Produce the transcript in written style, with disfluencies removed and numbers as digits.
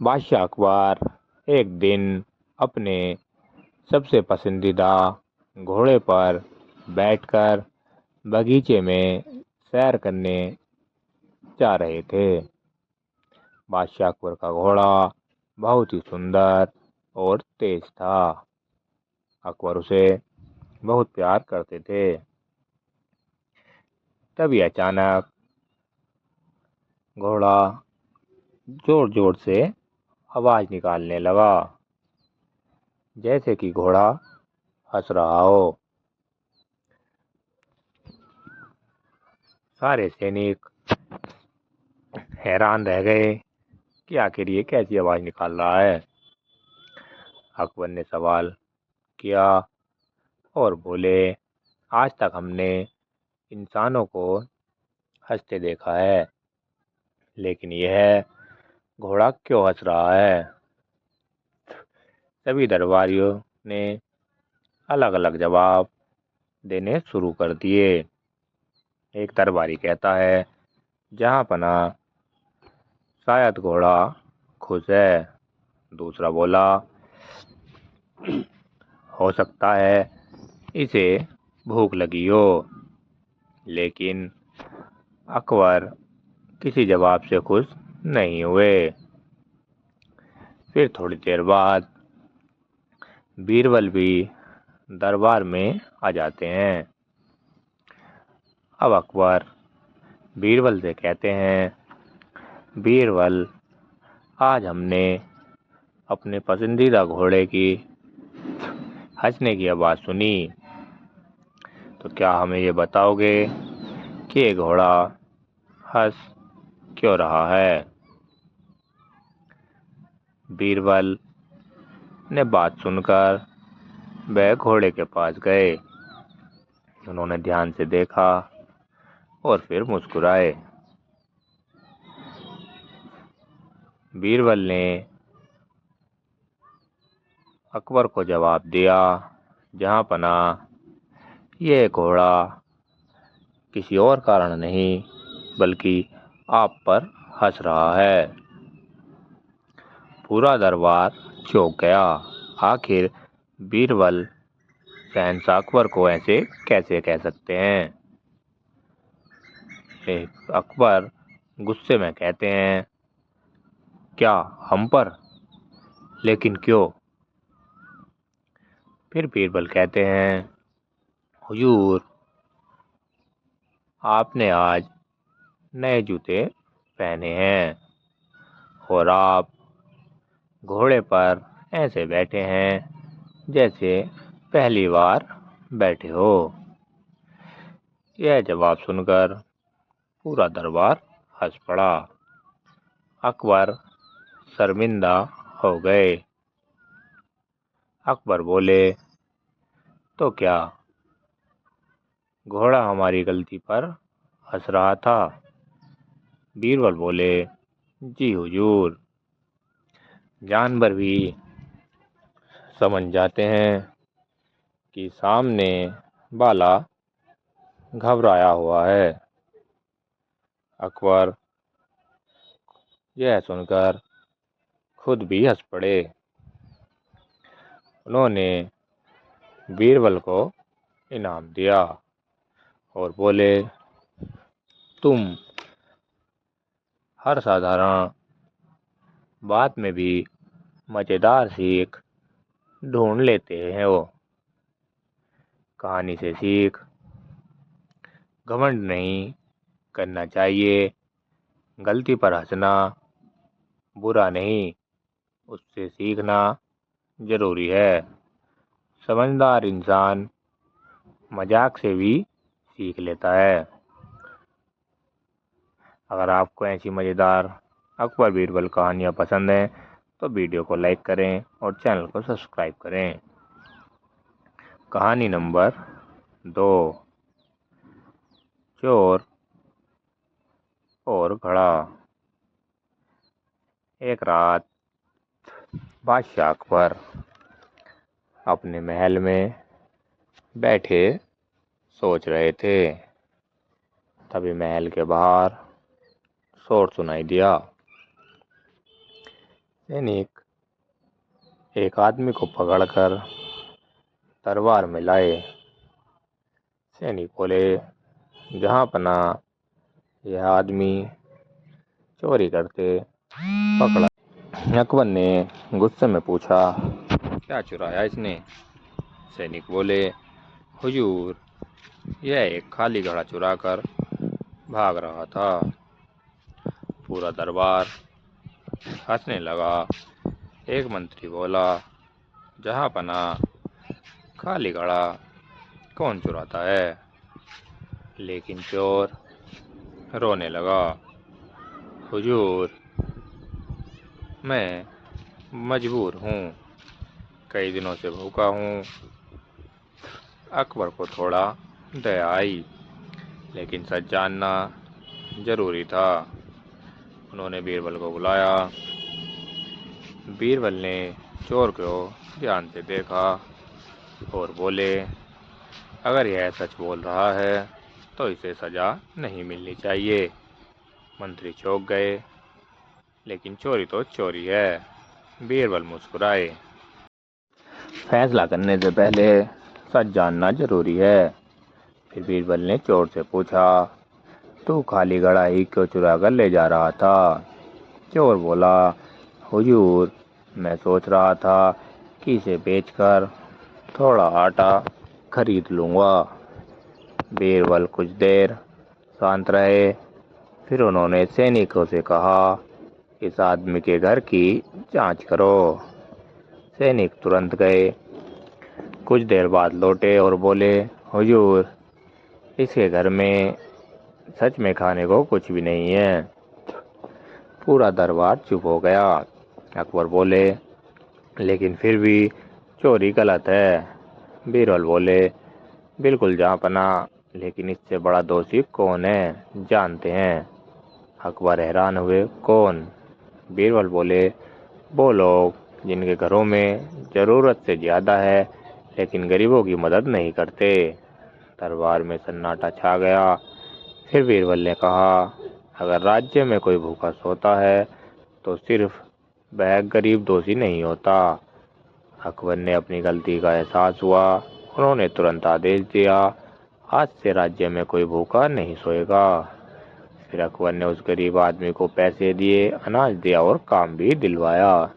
बादशाह अकबर एक दिन अपने सबसे पसंदीदा घोड़े पर बैठकर बगीचे में सैर करने जा रहे थे। बादशाह अकबर का घोड़ा बहुत ही सुंदर और तेज था। अकबर उसे बहुत प्यार करते थे। तभी अचानक घोड़ा जोर जोर से आवाज निकालने लगा, जैसे कि घोड़ा हंस रहा हो। सारे सैनिक हैरान रह गए कि आखिर ये कैसी आवाज निकाल रहा है। अकबर ने सवाल किया और बोले, आज तक हमने इंसानों को हंसते देखा है, लेकिन यह घोड़ा क्यों हंस रहा है? सभी दरबारियों ने अलग अलग जवाब देने शुरू कर दिए। एक दरबारी कहता है, जहाँ पना शायद घोड़ा खुश है। दूसरा बोला, हो सकता है इसे भूख लगी हो। लेकिन अकबर किसी जवाब से खुश नहीं हुए। फिर थोड़ी देर बाद बीरबल भी दरबार में आ जाते हैं। अब अकबर बीरबल से कहते हैं, बीरबल, आज हमने अपने पसंदीदा घोड़े की हंसने की आवाज़ सुनी, तो क्या हमें ये बताओगे कि ये घोड़ा हंस क्यों रहा है? बीरबल ने बात सुनकर वह घोड़े के पास गए। उन्होंने ध्यान से देखा और फिर मुस्कुराए। बीरबल ने अकबर को जवाब दिया, जहाँ पना यह घोड़ा किसी और कारण नहीं बल्कि आप पर हंस रहा है। पूरा दरबार चौंक गया। आखिर बीरबल शहंशाह अकबर को ऐसे कैसे कह सकते हैं? अकबर गुस्से में कहते हैं, क्या हम पर? लेकिन क्यों? फिर बीरबल कहते हैं, हुजूर, आपने आज नए जूते पहने हैं और आप घोड़े पर ऐसे बैठे हैं जैसे पहली बार बैठे हो। यह जवाब सुनकर पूरा दरबार हंस पड़ा। अकबर शर्मिंदा हो गए। अकबर बोले, तो क्या घोड़ा हमारी गलती पर हंस रहा था? बीरबल बोले, जी हुजूर, जानवर भी समझ जाते हैं कि सामने वाला घबराया हुआ है। अकबर यह सुनकर खुद भी हंस पड़े। उन्होंने बीरबल को इनाम दिया और बोले, तुम हर साधारण बात में भी मज़ेदार सीख ढूंढ लेते हो। कहानी से सीख, घमंड नहीं करना चाहिए। गलती पर हंसना बुरा नहीं, उससे सीखना जरूरी है। समझदार इंसान मजाक से भी सीख लेता है। अगर आपको ऐसी मज़ेदार अकबर बीरबल कहानियाँ पसंद हैं तो वीडियो को लाइक करें और चैनल को सब्सक्राइब करें। कहानी नंबर 2, चोर और घड़ा। एक रात बादशाह अकबर अपने महल में बैठे सोच रहे थे। तभी महल के बाहर शोर सुनाई दिया। सैनिक एक आदमी को पकड़कर दरबार में लाए। सैनिक बोले, जहाँ पना यह आदमी चोरी करते पकड़ा। अकबर ने गुस्से में पूछा, क्या चुराया इसने? सैनिक बोले, हुजूर, यह एक खाली घड़ा चुराकर भाग रहा था। पूरा दरबार हंसने लगा। एक मंत्री बोला, जहाँ पना खाली घड़ा कौन चुराता है? लेकिन चोर रोने लगा, हुजूर, मैं मजबूर हूँ, कई दिनों से भूखा हूँ। अकबर को थोड़ा दया आई, लेकिन सच जानना जरूरी था। उन्होंने बीरबल को बुलाया। बीरबल ने चोर को ध्यान से देखा और बोले, अगर यह सच बोल रहा है तो इसे सजा नहीं मिलनी चाहिए। मंत्री चौंक गए, लेकिन चोरी तो चोरी है। बीरबल मुस्कुराए, फैसला करने से पहले सच जानना जरूरी है। फिर बीरबल ने चोर से पूछा, तू खाली घड़ा ही क्यों चुरा कर ले जा रहा था? चोर बोला, हुजूर, मैं सोच रहा था कि इसे बेचकर थोड़ा आटा खरीद लूँगा। बीरबल कुछ देर शांत रहे। फिर उन्होंने सैनिकों से कहा, इस आदमी के घर की जांच करो। सैनिक तुरंत गए। कुछ देर बाद लौटे और बोले, हुजूर, इसके घर में सच में खाने को कुछ भी नहीं है। पूरा दरबार चुप हो गया। अकबर बोले, लेकिन फिर भी चोरी गलत है। बीरबल बोले, बिल्कुल जहाँपना, लेकिन इससे बड़ा दोषी कौन है, जानते हैं? अकबर हैरान हुए, कौन? बीरबल बोले, वो लोग जिनके घरों में ज़रूरत से ज़्यादा है लेकिन गरीबों की मदद नहीं करते। दरबार में सन्नाटा छा गया। फिर बीरबल ने कहा, अगर राज्य में कोई भूखा सोता है तो सिर्फ वह गरीब दोषी नहीं होता। अकबर ने अपनी गलती का एहसास हुआ। उन्होंने तुरंत आदेश दिया, आज से राज्य में कोई भूखा नहीं सोएगा। फिर अकबर ने उस गरीब आदमी को पैसे दिए, अनाज दिया और काम भी दिलवाया।